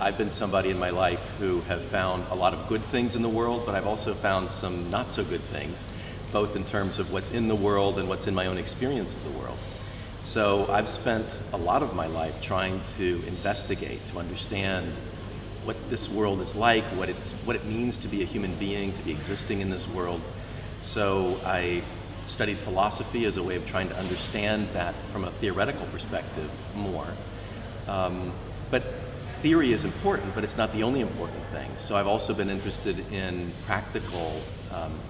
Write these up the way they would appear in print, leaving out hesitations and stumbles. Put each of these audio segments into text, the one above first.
I've been somebody in my life who have found a lot of good things in the world, but I've also found some not so good things, both in terms of what's in the world and what's in my own experience of the world. So I've spent a lot of my life trying to investigate, to understand what this world is like, what it means to be a human being, to be existing in this world. So I studied philosophy as a way of trying to understand that from a theoretical perspective more. But theory is important, but it's not the only important thing. So I've also been interested in practical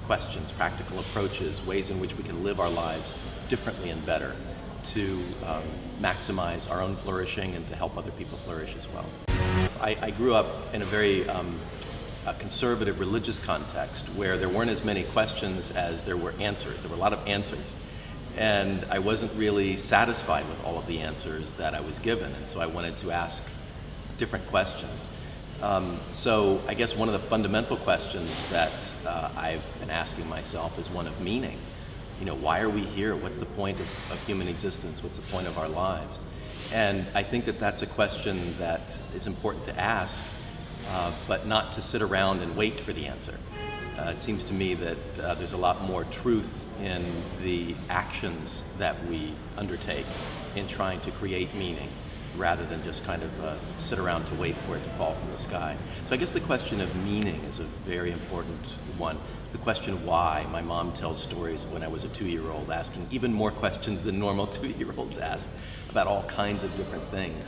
questions, practical approaches, ways in which we can live our lives differently and better to maximize our own flourishing and to help other people flourish as well. I grew up in a very conservative religious context where there weren't as many questions as there were answers. There were a lot of answers. And I wasn't really satisfied with all of the answers that I was given, and so I wanted to ask different questions. So I guess one of the fundamental questions that I've been asking myself is one of meaning. You know, why are we here? What's the point of human existence? What's the point of our lives? And I think that that's a question that is important to ask, but not to sit around and wait for the answer. It seems to me that there's a lot more truth in the actions that we undertake in trying to create meaning, rather than just kind of sit around to wait for it to fall from the sky. So I guess the question of meaning is a very important one. The question why. My mom tells stories when I was a 2-year-old asking even more questions than normal 2-year-olds ask about all kinds of different things.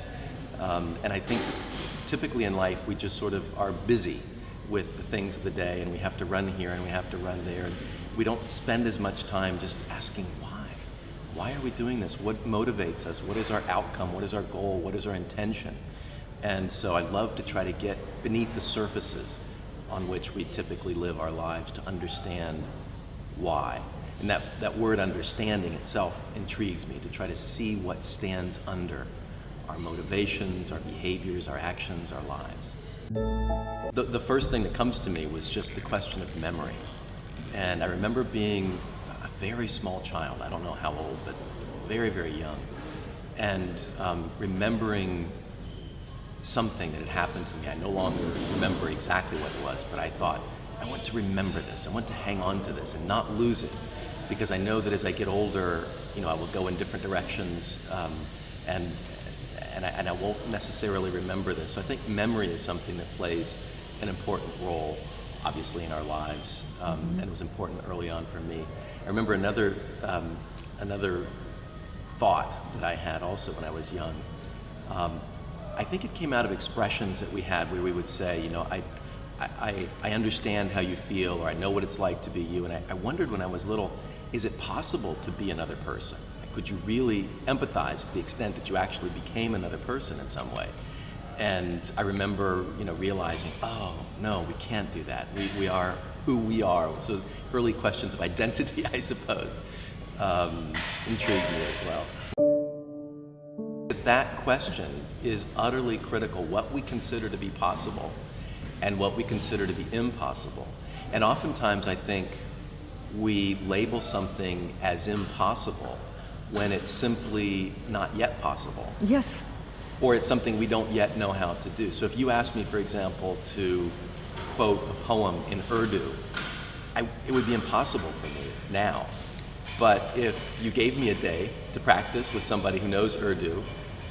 And I think typically in life we just sort of are busy with the things of the day, and we have to run here and we have to run there, and we don't spend as much time just asking why. Why are we doing this? What motivates us? What is our outcome? What is our goal? What is our intention? And so I love to try to get beneath the surfaces on which we typically live our lives to understand why. And that word understanding itself intrigues me, to try to see what stands under our motivations, our behaviors, our actions, our lives. The first thing that comes to me was just the question of memory. And I remember being a very small child, I don't know how old, but very, very young, and remembering something that had happened to me. I no longer remember exactly what it was, but I thought, I want to remember this, I want to hang on to this and not lose it, because I know that as I get older, you know, I will go in different directions, and I won't necessarily remember this. So I think memory is something that plays an important role, obviously, in our lives, and it was important early on for me. I remember another thought that I had also when I was young. I think it came out of expressions that we had where we would say, you know, I understand how you feel, or I know what it's like to be you, and I wondered when I was little, is it possible to be another person? Could you really empathize to the extent that you actually became another person in some way? And I remember, you know, realizing, oh, no, we can't do that. We are who we are. So early questions of identity, I suppose, intrigued me as well. That question is utterly critical, what we consider to be possible and what we consider to be impossible. And oftentimes I think we label something as impossible when it's simply not yet possible. Yes. Or it's something we don't yet know how to do. So if you ask me, for example, to quote a poem in Urdu, it would be impossible for me now. But if you gave me a day to practice with somebody who knows Urdu,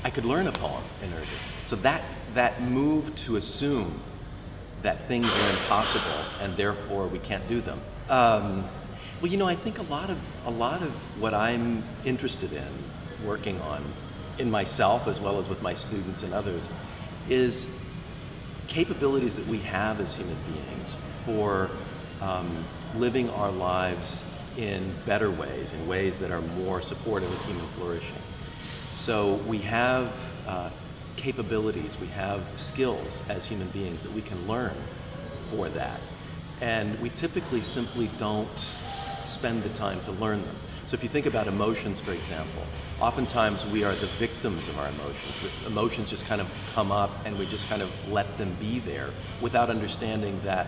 I could learn a poem in Urdu. So that move to assume that things are impossible and therefore we can't do them. Well, you know, I think a lot of what I'm interested in working on in myself as well as with my students and others is capabilities that we have as human beings for living our lives in better ways, in ways that are more supportive of human flourishing. So we have capabilities, we have skills as human beings that we can learn for that. And we typically simply don't spend the time to learn them. So if you think about emotions, for example, oftentimes we are the victims of our emotions. Emotions just kind of come up and we just kind of let them be there without understanding that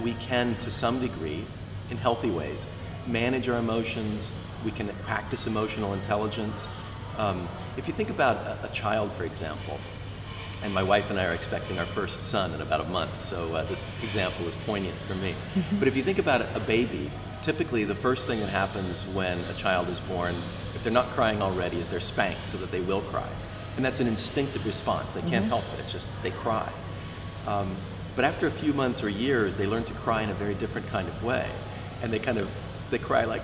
we can, to some degree, in healthy ways, manage our emotions. We can practice emotional intelligence. If you think about a child, for example, and my wife and I are expecting our first son in about a month, so this example is poignant for me. But if you think about a baby, typically the first thing that happens when a child is born, if they're not crying already, is they're spanked so that they will cry. And that's an instinctive response. They can't help it. It's just they cry. But after a few months or years, they learn to cry in a very different kind of way. And they cry like,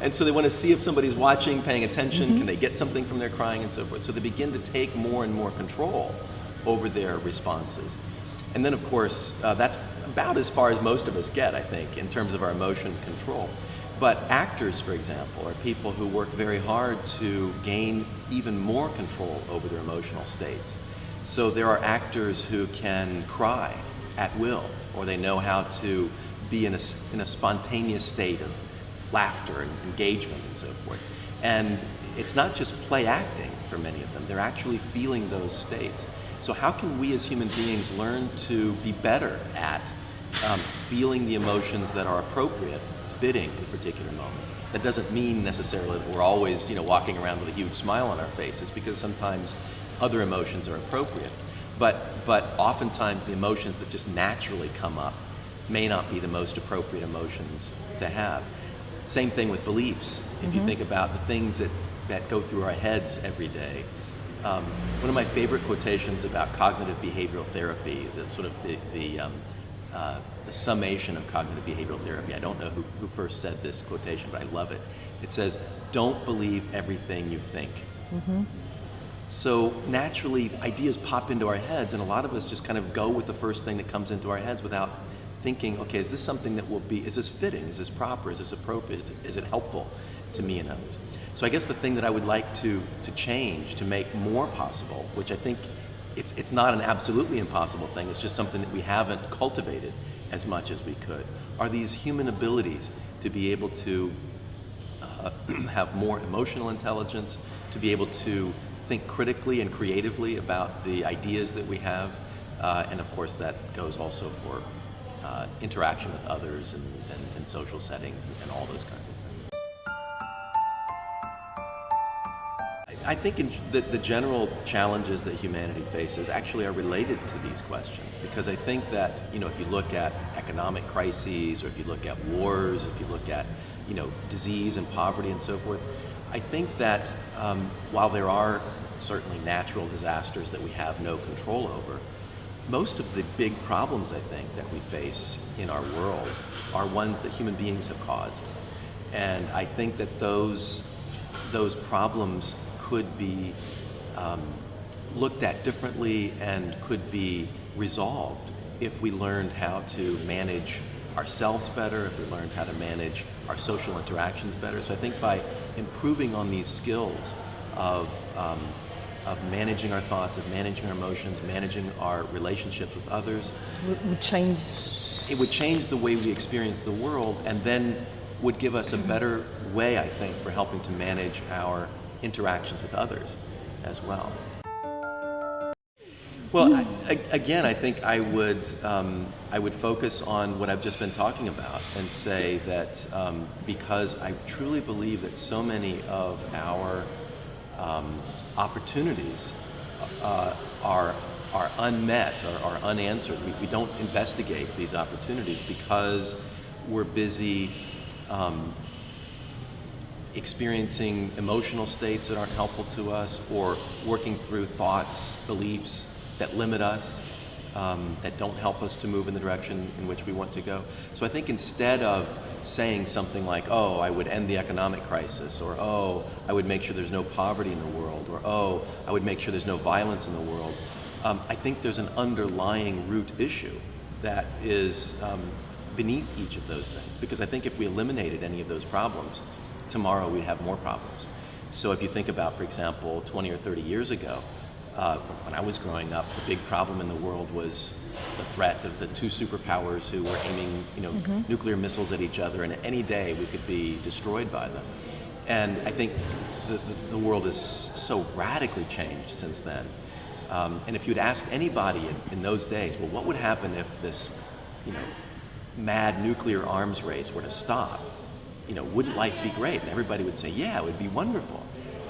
and so they want to see if somebody's watching, paying attention, can they get something from their crying and so forth. So they begin to take more and more control over their responses. And then of course, that's about as far as most of us get, I think, in terms of our emotion control. But actors, for example, are people who work very hard to gain even more control over their emotional states. So there are actors who can cry at will, or they know how to be in a spontaneous state of laughter and engagement and so forth. And it's not just play acting for many of them, they're actually feeling those states. So how can we as human beings learn to be better at feeling the emotions that are appropriate, fitting in particular moments? That doesn't mean necessarily that we're always, walking around with a huge smile on our faces, because sometimes other emotions are appropriate. But oftentimes the emotions that just naturally come up may not be the most appropriate emotions to have. Same thing with beliefs. If you think about the things that go through our heads every day. One of my favorite quotations about cognitive behavioral therapy, the summation of cognitive behavioral therapy, I don't know who first said this quotation, but I love it. It says, "Don't believe everything you think." So naturally, ideas pop into our heads, and a lot of us just kind of go with the first thing that comes into our heads without thinking, okay, is this something that is this fitting? Is this proper? Is this appropriate? Is it helpful to me and others? So I guess the thing that I would like to change, to make more possible, which I think it's not an absolutely impossible thing, it's just something that we haven't cultivated as much as we could, are these human abilities to be able to have more emotional intelligence, to be able to think critically and creatively about the ideas that we have, and of course that goes also for interaction with others and social settings and all those kinds of things. I think the general challenges that humanity faces actually are related to these questions, because I think that, if you look at economic crises, or if you look at wars, if you look at, disease and poverty and so forth, I think that while there are certainly natural disasters that we have no control over, most of the big problems, I think, that we face in our world are ones that human beings have caused. And I think that those problems could be looked at differently and could be resolved if we learned how to manage ourselves better, if we learned how to manage our social interactions better. So I think by improving on these skills of managing our thoughts, of managing our emotions, managing our relationships with others, it would change the way we experience the world, and then would give us a better way, I think, for helping to manage our interactions with others as well. Well, again, I think I would focus on what I've just been talking about and say that because I truly believe that so many of our opportunities are unmet or are unanswered. We don't investigate these opportunities because we're busy experiencing emotional states that aren't helpful to us, or working through thoughts, beliefs that limit us, that don't help us to move in the direction in which we want to go. So I think instead of saying something like, oh, I would end the economic crisis, or oh, I would make sure there's no poverty in the world, or oh, I would make sure there's no violence in the world, I think there's an underlying root issue that is beneath each of those things. Because I think if we eliminated any of those problems, tomorrow we'd have more problems. So if you think about, for example, 20 or 30 years ago, when I was growing up, the big problem in the world was the threat of the two superpowers who were aiming, nuclear missiles at each other, and any day we could be destroyed by them. And I think the world has so radically changed since then. And if you'd ask anybody in those days, well, what would happen if this, mad nuclear arms race were to stop? Wouldn't life be great? And everybody would say, yeah, it would be wonderful.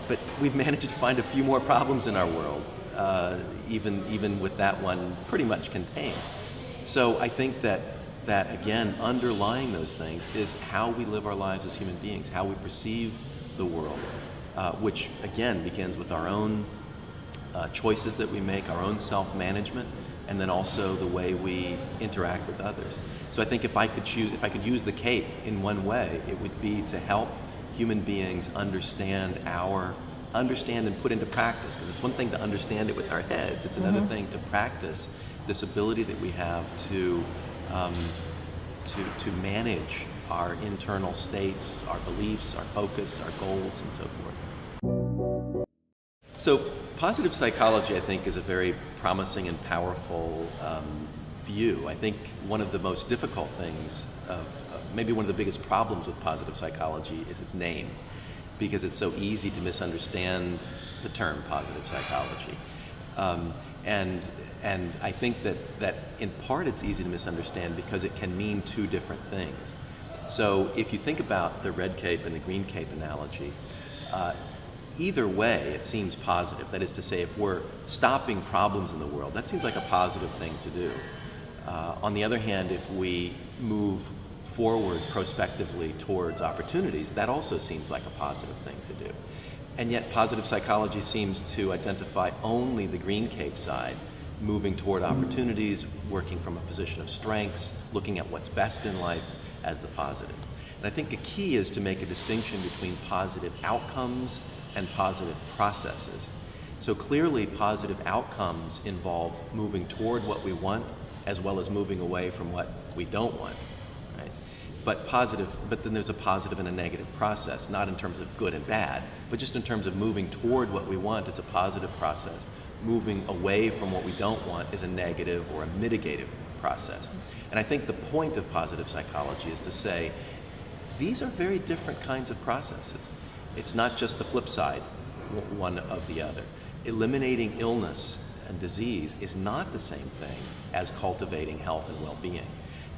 but we've managed to find a few more problems in our world, even with that one pretty much contained. So I think that again, underlying those things is how we live our lives as human beings, how we perceive the world, which again begins with our own choices that we make, our own self-management, and then also the way we interact with others. So I think if I could use the CAPE in one way, it would be to help human beings understand and put into practice, because it's one thing to understand it with our heads, it's another thing to practice this ability that we have to manage our internal states, our beliefs, our focus, our goals, and so forth. So positive psychology, I think, is a very promising and powerful view. I think one of the most difficult things, maybe one of the biggest problems with positive psychology is its name, because it's so easy to misunderstand the term positive psychology. And I think that in part it's easy to misunderstand because it can mean two different things. So if you think about the red cape and the green cape analogy, either way it seems positive. That is to say, if we're stopping problems in the world, that seems like a positive thing to do. On the other hand, if we move forward prospectively towards opportunities, that also seems like a positive thing to do. And yet positive psychology seems to identify only the green cape side, moving toward opportunities, working from a position of strengths, looking at what's best in life as the positive. And I think a key is to make a distinction between positive outcomes and positive processes. So clearly positive outcomes involve moving toward what we want as well as moving away from what we don't want. But then there's a positive and a negative process, not in terms of good and bad, but just in terms of moving toward what we want is a positive process. Moving away from what we don't want is a negative or a mitigative process. And I think the point of positive psychology is to say, these are very different kinds of processes. It's not just the flip side, one of the other. Eliminating illness and disease is not the same thing as cultivating health and well-being.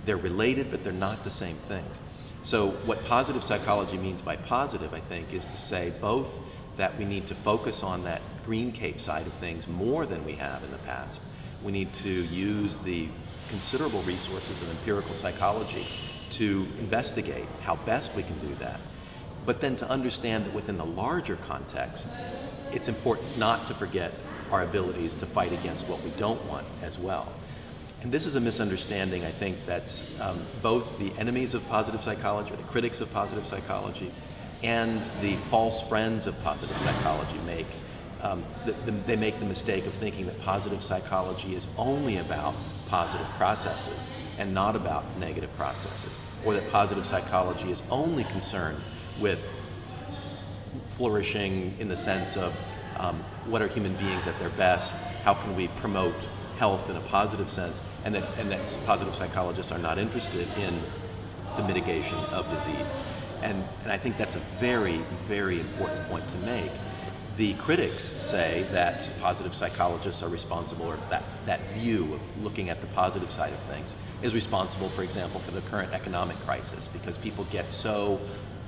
They're related, but they're not the same things. So what positive psychology means by positive, I think, is to say both that we need to focus on that green cape side of things more than we have in the past. We need to use the considerable resources of empirical psychology to investigate how best we can do that. But then to understand that within the larger context, it's important not to forget our abilities to fight against what we don't want as well. And this is a misunderstanding, I think, that's both the enemies of positive psychology, or the critics of positive psychology, and the false friends of positive psychology make. They make the mistake of thinking that positive psychology is only about positive processes and not about negative processes, or that positive psychology is only concerned with flourishing in the sense of what are human beings at their best, how can we promote health in a positive sense, and that positive psychologists are not interested in the mitigation of disease. And I think that's a very, very important point to make. The critics say that positive psychologists are responsible, or that view of looking at the positive side of things is responsible, for example, for the current economic crisis, because people get so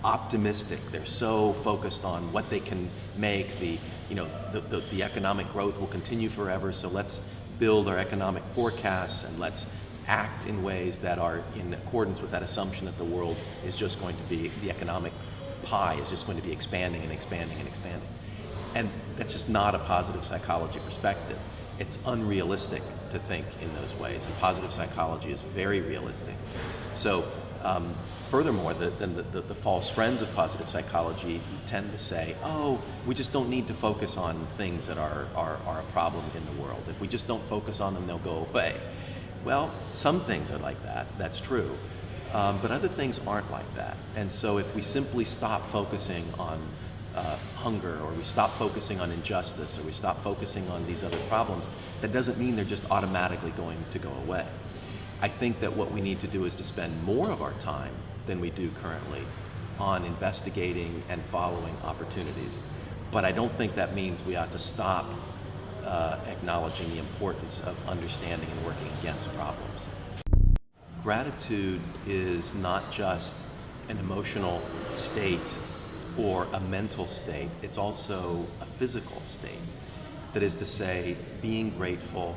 optimistic, they're so focused on what they can make, the economic growth will continue forever, so let's build our economic forecasts and let's act in ways that are in accordance with that assumption that the world is just going to be, the economic pie is just going to be expanding and expanding and expanding. And that's just not a positive psychology perspective. It's unrealistic to think in those ways, and positive psychology is very realistic. So furthermore, the false friends of positive psychology tend to say, oh, we just don't need to focus on things that are a problem in the world. If we just don't focus on them, they'll go away. Well, some things are like that, that's true, but other things aren't like that. And so if we simply stop focusing on hunger, or we stop focusing on injustice, or we stop focusing on these other problems, that doesn't mean they're just automatically going to go away. I think that what we need to do is to spend more of our time than we do currently on investigating and following opportunities. But I don't think that means we ought to stop acknowledging the importance of understanding and working against problems. Gratitude is not just an emotional state or a mental state, it's also a physical state. That is to say, being grateful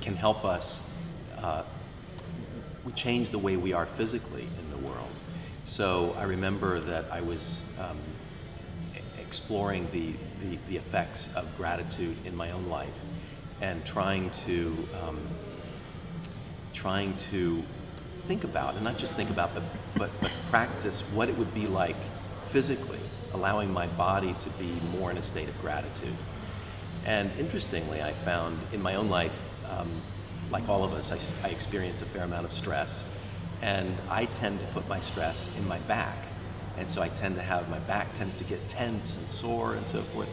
can help us we change the way we are physically in the world. So I remember that I was exploring the effects of gratitude in my own life and trying to think about, and not just think about, but practice what it would be like physically, allowing my body to be more in a state of gratitude. And interestingly, I found in my own life, like all of us, I experience a fair amount of stress, and I tend to put my stress in my back. And so I tend to have, my back tends to get tense and sore and so forth.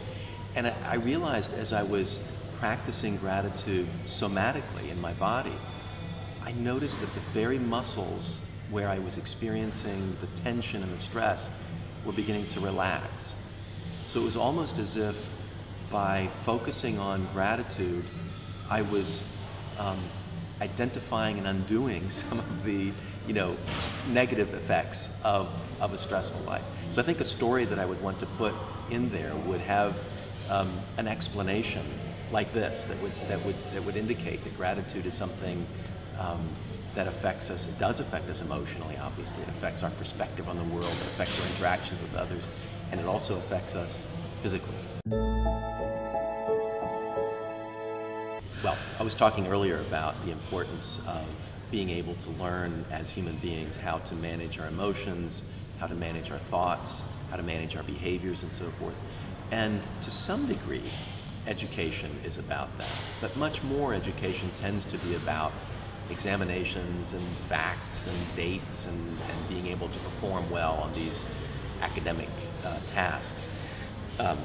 And I realized as I was practicing gratitude somatically in my body, I noticed that the very muscles where I was experiencing the tension and the stress were beginning to relax. So it was almost as if by focusing on gratitude, I was identifying and undoing some of the negative effects of a stressful life. So I think a story that I would want to put in there would have an explanation like this that would indicate that gratitude is something that affects us. It does affect us emotionally, obviously. It affects our perspective on the world. It affects our interactions with others, and it also affects us physically. Well, I was talking earlier about the importance of being able to learn as human beings how to manage our emotions, how to manage our thoughts, how to manage our behaviors and so forth. And to some degree, education is about that. But much more education tends to be about examinations and facts and dates and being able to perform well on these academic tasks.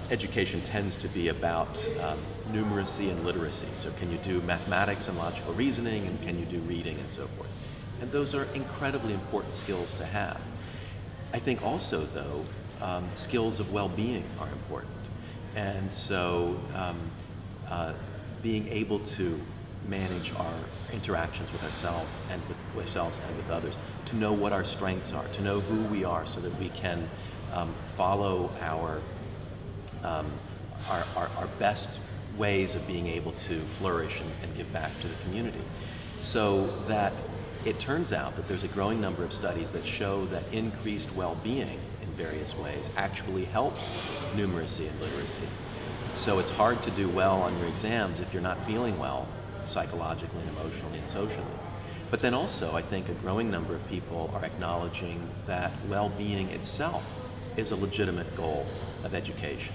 Education tends to be about numeracy and literacy. So can you do mathematics and logical reasoning, and can you do reading and so forth? And those are incredibly important skills to have. I think also, though, skills of well-being are important. And so being able to manage our interactions with ourselves and with others, to know what our strengths are, to know who we are so that we can follow our best ways of being able to flourish and give back to the community. So that it turns out that there's a growing number of studies that show that increased well-being in various ways actually helps numeracy and literacy. So it's hard to do well on your exams if you're not feeling well psychologically and emotionally and socially. But then also, I think a growing number of people are acknowledging that well-being itself is a legitimate goal of education.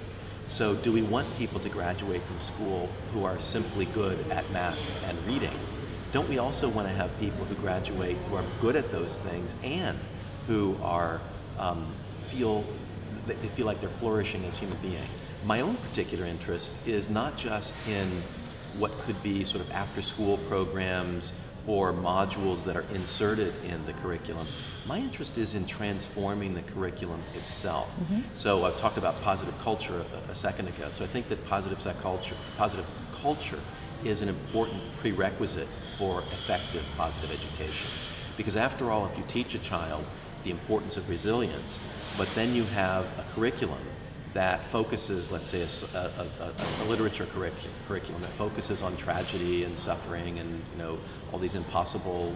So do we want people to graduate from school who are simply good at math and reading? Don't we also want to have people who graduate who are good at those things and who are feel like they're flourishing as human beings? My own particular interest is not just in what could be sort of after-school programs or modules that are inserted in the curriculum. My interest is in transforming the curriculum itself. Mm-hmm. So I talked about positive culture a second ago. So I think that positive culture is an important prerequisite for effective positive education. Because after all, if you teach a child the importance of resilience, but then you have a curriculum that focuses, let's say, a literature curriculum that focuses on tragedy and suffering and all these impossible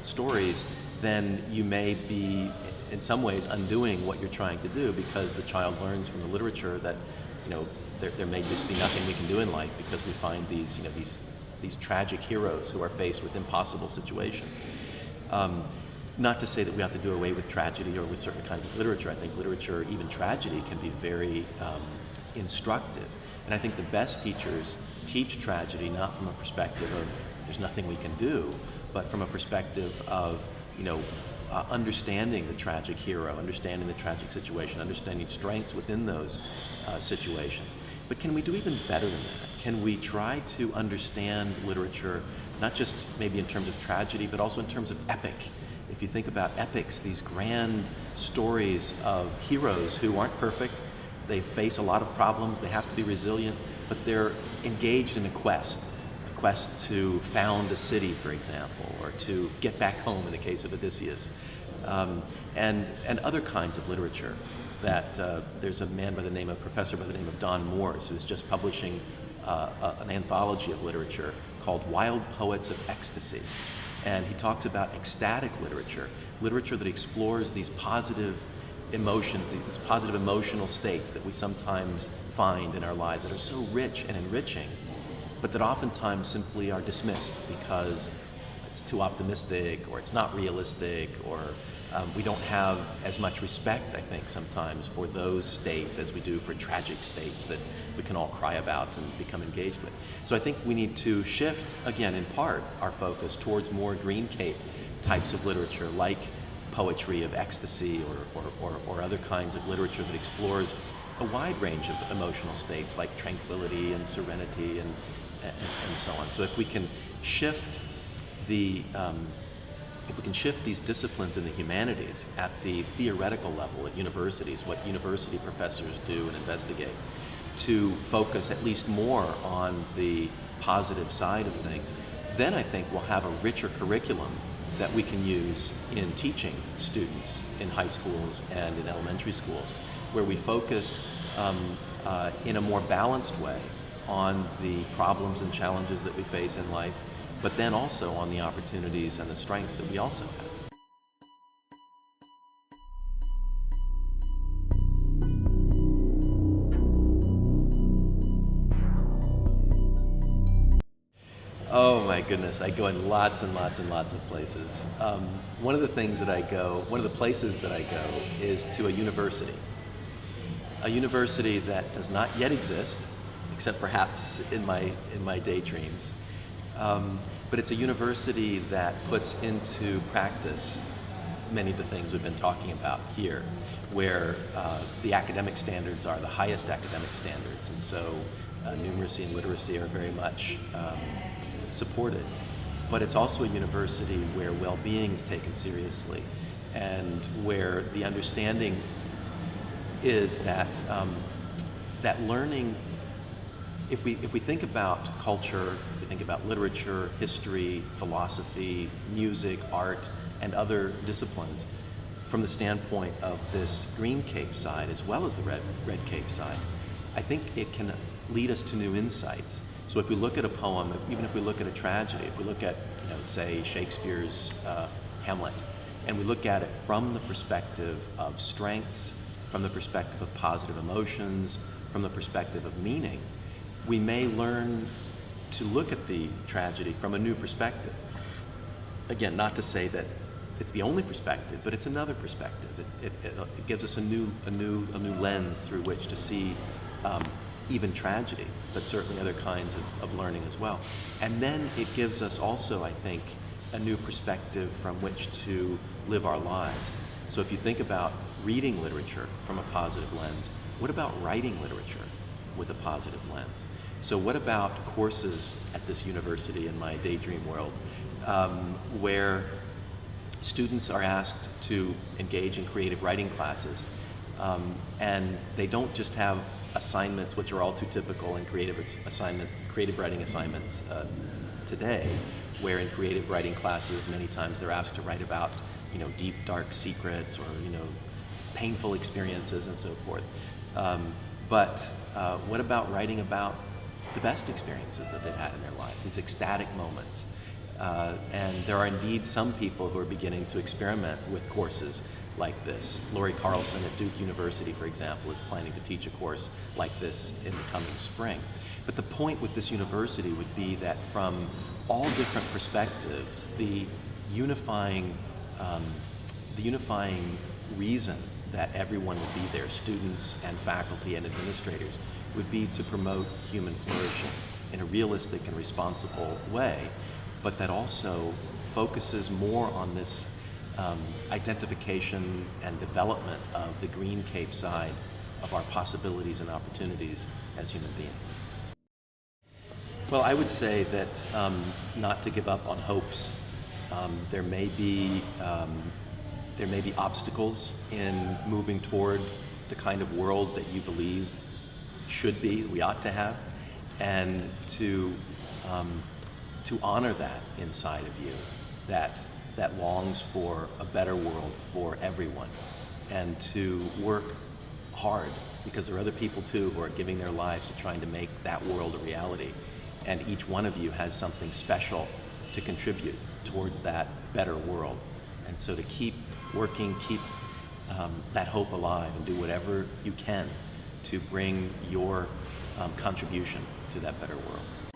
stories, then you may be, in some ways, undoing what you're trying to do, because the child learns from the literature that there may just be nothing we can do in life because we find these tragic heroes who are faced with impossible situations. Not to say that we have to do away with tragedy or with certain kinds of literature. I think literature, even tragedy, can be very instructive. And I think the best teachers teach tragedy not from a perspective of there's nothing we can do, but from a perspective of understanding the tragic hero, understanding the tragic situation, understanding strengths within those situations. But can we do even better than that? Can we try to understand literature, not just maybe in terms of tragedy, but also in terms of epic? If you think about epics, these grand stories of heroes who aren't perfect, they face a lot of problems, they have to be resilient, but they're engaged in a quest to found a city, for example, or to get back home in the case of Odysseus, and other kinds of literature. that there's a professor by the name of Don Moores, who's just publishing an anthology of literature called Wild Poets of Ecstasy. And he talks about ecstatic literature, literature that explores these positive emotions, these positive emotional states that we sometimes find in our lives that are so rich and enriching, but that oftentimes simply are dismissed because it's too optimistic, or it's not realistic, or we don't have as much respect, I think, sometimes for those states as we do for tragic states that we can all cry about and become engaged with. So I think we need to shift, again, in part, our focus towards more Green Cape types of literature, like poetry of ecstasy, or other kinds of literature that explores a wide range of emotional states like tranquility and serenity and so on. So if we can shift these disciplines in the humanities at the theoretical level at universities, what university professors do and investigate, to focus at least more on the positive side of things, then I think we'll have a richer curriculum that we can use in teaching students in high schools and in elementary schools, where we focus in a more balanced way on the problems and challenges that we face in life, but then also on the opportunities and the strengths that we also have. Oh my goodness, I go in lots and lots and lots of places. One of the places that I go is to a university that does not yet exist, except perhaps in my daydreams. But it's a university that puts into practice many of the things we've been talking about here, where the academic standards are the highest academic standards, and so numeracy and literacy are very much supported. But it's also a university where well-being is taken seriously, and where the understanding is that that learning, if we think about culture, if we think about literature, history, philosophy, music, art, and other disciplines, from the standpoint of this Green Cape side as well as the Red Cape side, I think it can lead us to new insights. So if we look at a poem, even if we look at a tragedy, if we look at, say, Shakespeare's Hamlet, and we look at it from the perspective of strengths, from the perspective of positive emotions, from the perspective of meaning, we may learn to look at the tragedy from a new perspective. Again, not to say that it's the only perspective, but it's another perspective. It gives us a new lens through which to see even tragedy, but certainly other kinds of learning as well. And then it gives us also, I think, a new perspective from which to live our lives. So if you think about reading literature from a positive lens, what about writing literature with a positive lens? So what about courses at this university in my daydream world, where students are asked to engage in creative writing classes, and they don't just have assignments, which are all too typical in creative writing assignments today, where in creative writing classes many times they're asked to write about deep dark secrets or painful experiences and so forth. But what about writing about the best experiences that they've had in their lives, these ecstatic moments? And there are indeed some people who are beginning to experiment with courses like this. Laurie Carlson at Duke University, for example, is planning to teach a course like this in the coming spring. But the point with this university would be that from all different perspectives, the unifying reason that everyone would be there, students and faculty and administrators, would be to promote human flourishing in a realistic and responsible way, but that also focuses more on this identification and development of the Green Cape side of our possibilities and opportunities as human beings. Well, I would say that not to give up on hopes. There may be obstacles in moving toward the kind of world that you believe should be, we ought to have, and to honor that inside of you, that longs for a better world for everyone, and to work hard, because there are other people too who are giving their lives to trying to make that world a reality. And each one of you has something special to contribute towards that better world. And so to keep working, keep that hope alive, and do whatever you can to bring your contribution to that better world.